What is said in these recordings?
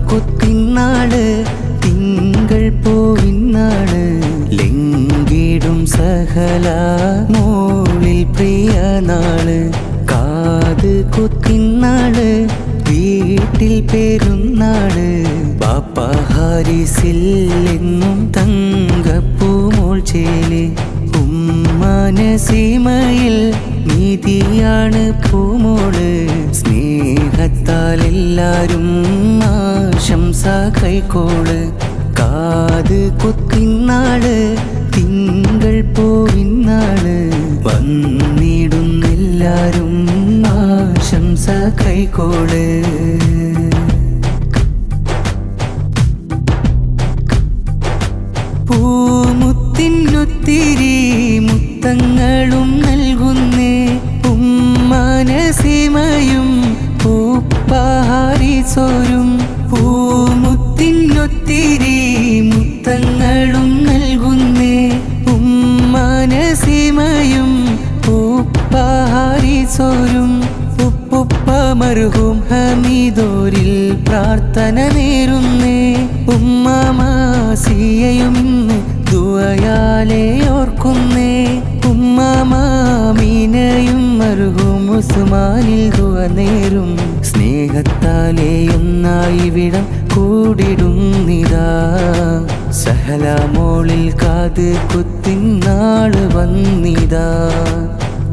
കുത്തിനാള് തിങ്കൾ പൂവിനാള് ലെങ്കിടും സഹല മോളിൽ പ്രിയ നാള് കാത് കുത്തിനാള് വീട്ടിൽ പെരുന്നാള് ബാപ്പ ഹാരിസിൽ എന്നും തങ്കപ്പൂമോൾ ചേല് ഉമ്മാനസീമയിൽ നീതിയാണ് പൂമോള് സ്നേഹത്താൽ എല്ലാരും ആശംസ കൈക്കോള് കാത് കുത്തിനാള് തിങ്കൾ പൂവിനാള് വന്നിടുന്നെല്ലാരും ആശംസ കൈക്കോള് പൂമുത്തിനൊത്തിരി മുത്തങ്ങളും നൽകുന്നേ ഉമ്മാനസീമയും പൂപ്പാഹാരിസോരും പൂമുത്തിനൊത്തിരി മുത്തങ്ങളും നൽകുന്നേ ഉമ്മാനസീമയും പൂപ്പാഹാരിസോരും ഉപ്പുപ്പ മർഹൂം ഹമീദോരിൽ പ്രാർത്ഥന നേരുന്നേ ഉമ്മാമാസിയയും ഇന്ന് ദുആയാലെ ഓർക്കുന്നേ ഉമ്മാമീനയും മർഹൂം ഉസ്മാനിൽ ദുആ നേരും സ്നേഹത്താലെ ഒന്നായി വിടം കൂടിടുന്നിതാ സഹല മോളിൽ കാത് കുത്തിനാള് വന്നിതാ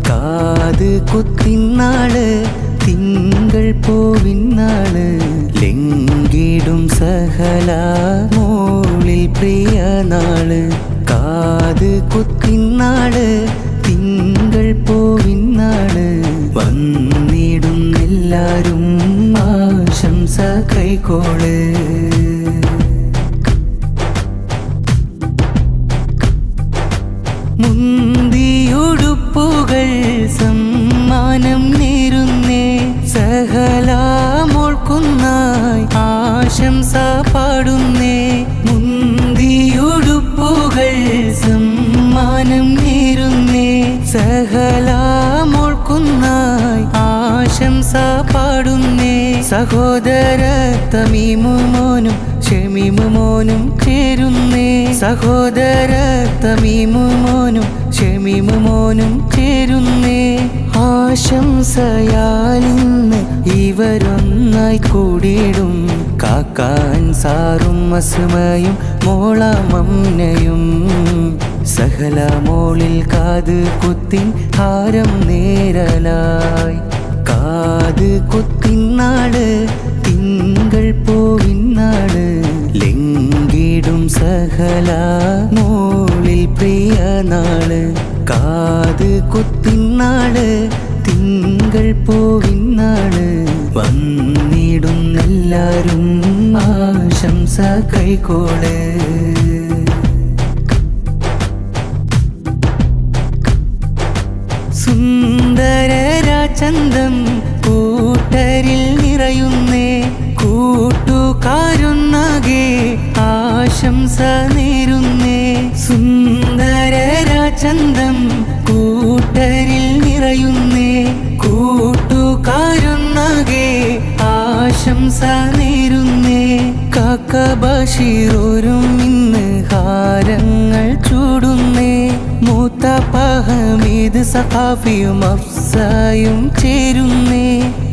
കാത് കുത്തിനാള് തിങ്കൾ പൂവിനാള് ലെങ്കിടും സഹല മോളിൽ പ്രിയ നാള് കാത് കുത്തിനാള് തിങ്കൾ പൂവിനാള് വന്നിടുന്നെല്ലാരും ആശംസ കൈക്കോള് മുന്തിയുടുപ്പുകൾ സമ്മാനം നേരുന്നേ സഹല മോൾക്കുന്നായി ആശംസ പാടുന്നേ മുന്തിയുടുപ്പുകൾ സമ്മാനം നേരുന്നേ സഹല മോൾക്കുന്നായി ആശംസ പാടുന്നേ സഹോദര തമീമുമോനും ഷമീമുമോനും ചേരുന്നേ സഹോദര തമീമുമോനും ഷമീമുമോനും ചേരുന്നേ ആശംസയാലിന്ന് ഇവരൊന്നായി കൂടിയിടും കാക്കാൻ സാറും അസ്മയും മോളമംനയും സഹല മോളിൽ കാത് കുത്തിൻ ഹാരം നേരലായി കാത് കുത്തിനാള് തിങ്കൾ പൂവിനാള് ലെങ്കിടും സഹല മോളിൽ പ്രിയ നാള് കാത് കുത്തിനാള് തിങ്കൾ പൂവിനാള് വന്നിടുന്നെല്ലാരും ആശംസ കൈക്കോള് സുന്ദരരാചന്തം കൂട്ടരിൽ നിറയുന്നേ കൂട്ടുകാരൊന്നാകെ ആശംസ നേരുന്നേ സുന്ദരരാചന്തം കൂട്ടരിൽ നിറയുന്നേ കൂട്ടുകാരൊന്നാകെ ആശംസ നേരുന്നേ കാക്ക ബഷീറോരും ഇന്ന് ഹാരങ്ങൾ ചൂടുന്നേ മൂത്താപ്പ ഹമീദ് സഖാഫിയും അഫ്സായും ചേരുന്നേ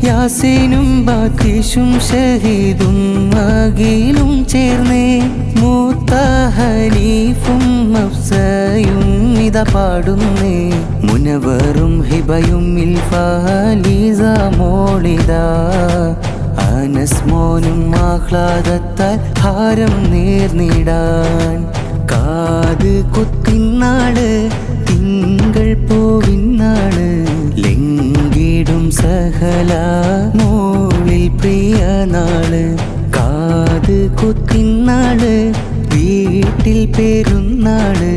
യാസീനും ബാത്തിഷും ഷഹീദും അഖിലും ചേർന്നേ മൂത്ത ഹനീഫും അഫ്സായും ഇത പാടുന്നേ മുനവറും ഹിബയും ഇൽഫാലിസ മോളിതാ അനസ് മോനും ആഹ്ലാദത്താൽ ഹാരം നേർന്നിടാൻ കാത് കുത്തിനാള് തിങ്കൾ പൂവിനാള് ലെങ്കിടും സഹല മോളിൽ പ്രിയ നാള് കാത് കുത്തിനാള് വീട്ടിൽ പെരുന്നാള്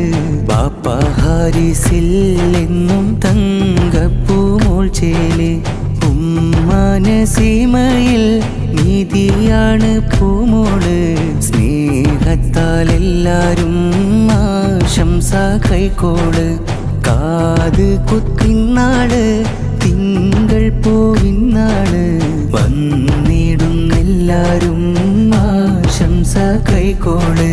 ബാപ്പ ഹാരിസിൽ എന്നും തങ്കപ്പൂമോൾ ചേല് ഉമ്മാനസീമയിൽ നീതിയാണ് പൂമോള് സ്നേഹത്താൽ എല്ലാരും ആശംസ കൈക്കോള് കാത് കുത്തിനാള് തിങ്കൾ പൂവിനാള് വന്നിടുന്നെല്ലാരും കൈക്കോള്